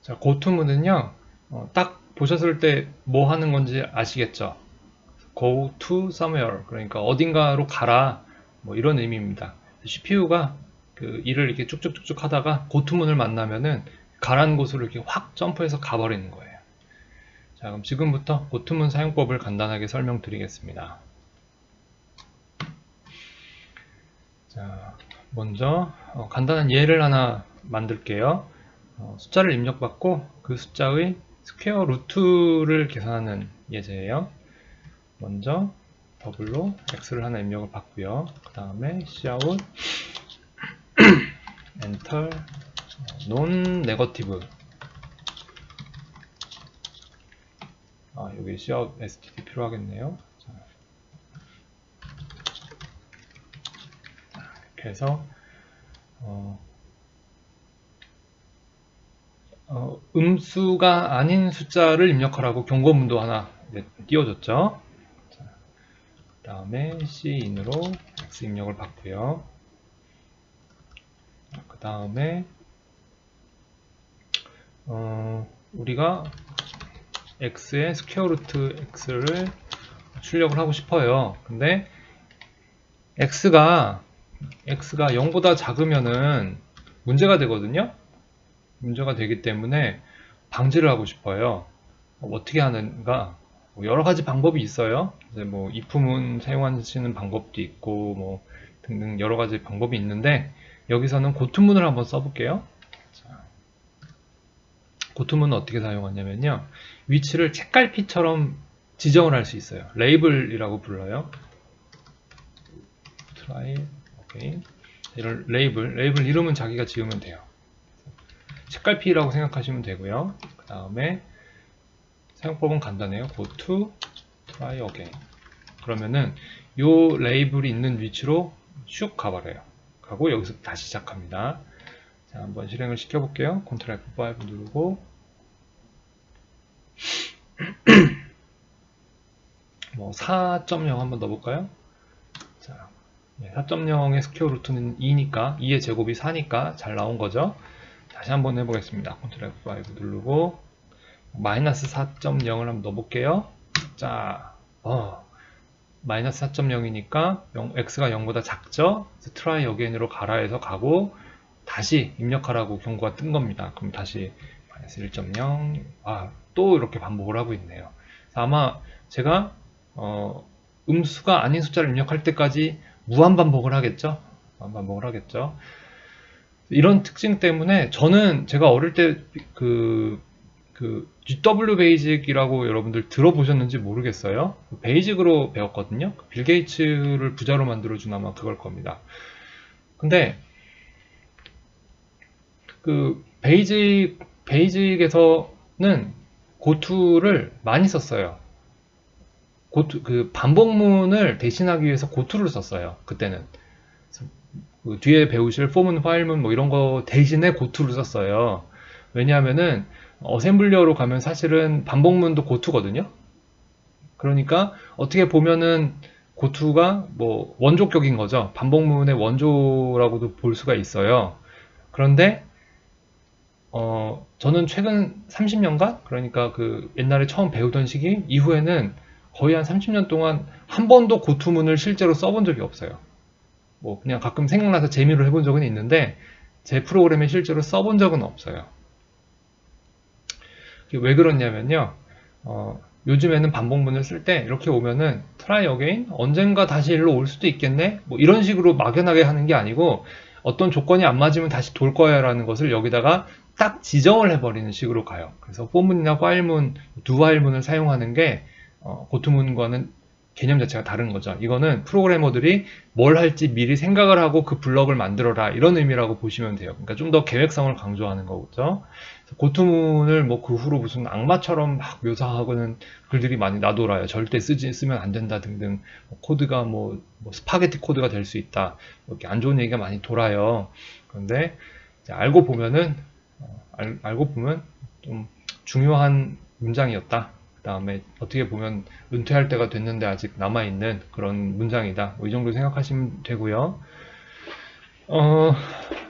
자, 고투문은요, 딱 보셨을 때 뭐 하는 건지 아시겠죠? Go to somewhere. 그러니까 어딘가로 가라. 뭐 이런 의미입니다. CPU가 그 일을 이렇게 쭉쭉쭉쭉 하다가 고투문을 만나면은 가라는 곳으로 이렇게 확 점프해서 가버리는 거예요. 자, 그럼 지금부터 고투문 사용법을 간단하게 설명드리겠습니다. 자, 먼저 간단한 예를 하나 만들게요. 숫자를 입력받고 그 숫자의 스퀘어 루트를 계산하는 예제예요. 먼저 더블로 x를 하나 입력을 받고요. 그 다음에 cout enter non negative. 여기 cout std 필요하겠네요. 자, 이렇게 해서 음수가 아닌 숫자를 입력하라고 경고문도 하나 띄워줬죠. 그 다음에 cin으로 x 입력을 받고요. 그 다음에 우리가 x의 스퀘어 루트 x를 출력을 하고 싶어요. 근데 x가 0보다 작으면은 문제가 되거든요. 문제가 되기 때문에 방지를 하고 싶어요. 어떻게 하는가? 여러 가지 방법이 있어요. 이제 뭐 if문 사용하시는 방법도 있고 뭐 등등 여러 가지 방법이 있는데 여기서는 고투문을 한번 써볼게요. 자, 고투문은 어떻게 사용하냐면요, 위치를 책갈피처럼 지정을 할 수 있어요. 레이블이라고 불러요. try again. 이런 레이블 이름은 자기가 지으면 돼요. 책갈피라고 생각하시면 되고요. 그 다음에 사용법은 간단해요. go to try again. 그러면은 요 레이블이 있는 위치로 슉 가버려요. 가고 여기서 다시 시작합니다. 자, 한번 실행을 시켜볼게요. Ctrl F5 누르고 뭐 4.0 한번 넣어볼까요? 자, 4.0의 스퀘어 루트는 2니까 2의 제곱이 4니까 잘 나온 거죠. 다시 한번 해보겠습니다. Ctrl F5 누르고 마이너스 4.0을 한번 넣어볼게요. 자, 마이너스 4.0이니까 x가 0보다 작죠? 그래서 try again으로 가라 해서 가고 다시 입력하라고 경고가 뜬 겁니다. 그럼 다시 마이너스 1.0, 또 이렇게 반복을 하고 있네요. 아마 제가 음수가 아닌 숫자를 입력할 때까지 무한 반복을 하겠죠? 무한 반복을 하겠죠? 이런 특징 때문에 저는 제가 어릴 때 GW 베이직이라고 여러분들 들어보셨는지 모르겠어요. 베이직으로 배웠거든요. 빌 게이츠를 부자로 만들어준 아마 그걸 겁니다. 근데 그 베이직에서는 고투를 많이 썼어요. 그 반복문을 대신하기 위해서 고투를 썼어요. 그때는. 그 뒤에 배우실 폼은, 파일문 뭐 이런 거 대신에 고투를 썼어요. 왜냐하면은 어셈블리어로 가면 사실은 반복문도 고투거든요. 그러니까 어떻게 보면은 고투가 뭐 원조격인 거죠. 반복문의 원조라고도 볼 수가 있어요. 그런데 저는 최근 30년간, 그러니까 그 옛날에 처음 배우던 시기 이후에는 거의 한 30년 동안 한 번도 고투문을 실제로 써본 적이 없어요. 뭐 그냥 가끔 생각나서 재미로 해본 적은 있는데 제 프로그램에 실제로 써본 적은 없어요. 왜 그러냐면요, 요즘에는 반복문을 쓸 때 이렇게 오면은 try again, 언젠가 다시 일로 올 수도 있겠네, 뭐 이런 식으로 막연하게 하는 게 아니고 어떤 조건이 안 맞으면 다시 돌 거야 라는 것을 여기다가 딱 지정을 해버리는 식으로 가요. 그래서 폼문이나 파일문, 두 파일문을 사용하는 게 고투문과는 개념 자체가 다른 거죠. 이거는 프로그래머들이 뭘 할지 미리 생각을 하고 그 블럭을 만들어라, 이런 의미라고 보시면 돼요. 그러니까 좀 더 계획성을 강조하는 거죠. 고투문을 뭐 그 후로 무슨 악마처럼 막 묘사하고는 글들이 많이 나돌아요. 절대 쓰면 안 된다 등등, 코드가 뭐 스파게티 코드가 될 수 있다, 이렇게 안 좋은 얘기가 많이 돌아요. 그런데 이제 알고 보면 좀 중요한 문장이었다. 그 다음에 어떻게 보면 은퇴할 때가 됐는데 아직 남아있는 그런 문장이다, 뭐 이 정도 생각하시면 되고요.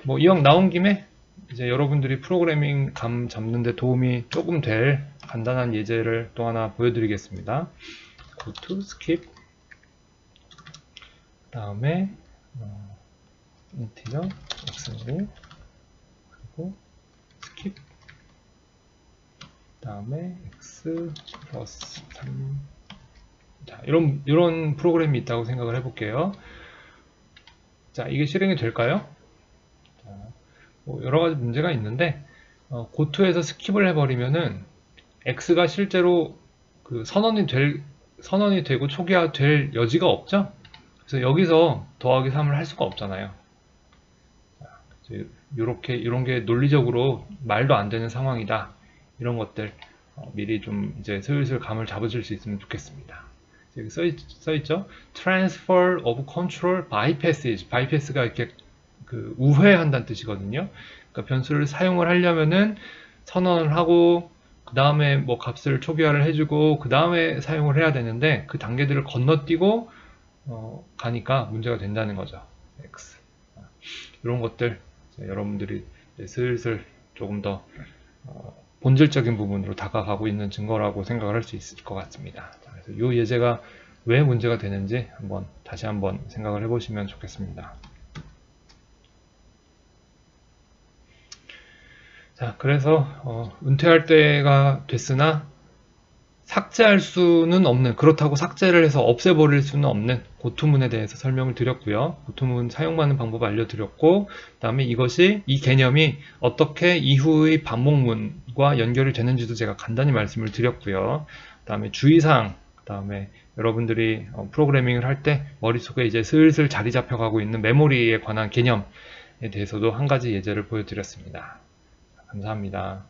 뭐 이왕 나온 김에 이제 여러분들이 프로그래밍 감 잡는 데 도움이 조금 될 간단한 예제를 또 하나 보여드리겠습니다. go to skip 다음에 integer x1 그리고 skip 다음에 x 플러스 3 자, 이런 프로그램이 있다고 생각을 해볼게요. 자, 이게 실행이 될까요? 자, 뭐 여러 가지 문제가 있는데 고토에서 스킵을 해버리면은 x가 실제로 그 선언이 되고 초기화될 여지가 없죠. 그래서 여기서 더하기 3을 할 수가 없잖아요. 이런 게 논리적으로 말도 안 되는 상황이다. 이런 것들 미리 좀 이제 슬슬 감을 잡으실 수 있으면 좋겠습니다. 여기 써있죠? Transfer of Control by Passage. bypass가 이렇게 그 우회한다는 뜻이거든요. 그러니까 변수를 사용을 하려면은 선언을 하고 그 다음에 뭐 값을 초기화를 해주고 그 다음에 사용을 해야 되는데 그 단계들을 건너뛰고 가니까 문제가 된다는 거죠. X. 이런 것들 여러분들이 슬슬 조금 더 본질적인 부분으로 다가가고 있는 증거라고 생각을 할 수 있을 것 같습니다. 그래서 이 예제가 왜 문제가 되는지 다시 한번 생각을 해보시면 좋겠습니다. 자, 그래서 은퇴할 때가 됐으나 삭제할 수는 없는, 그렇다고 삭제를 해서 없애버릴 수는 없는 고투문에 대해서 설명을 드렸고요. 고투문 사용하는 방법 알려드렸고, 그 다음에 이 개념이 어떻게 이후의 반복문과 연결이 되는지도 제가 간단히 말씀을 드렸고요. 그 다음에 주의사항, 그 다음에 여러분들이 프로그래밍을 할 때 머릿속에 이제 슬슬 자리 잡혀가고 있는 메모리에 관한 개념에 대해서도 한 가지 예제를 보여드렸습니다. 감사합니다.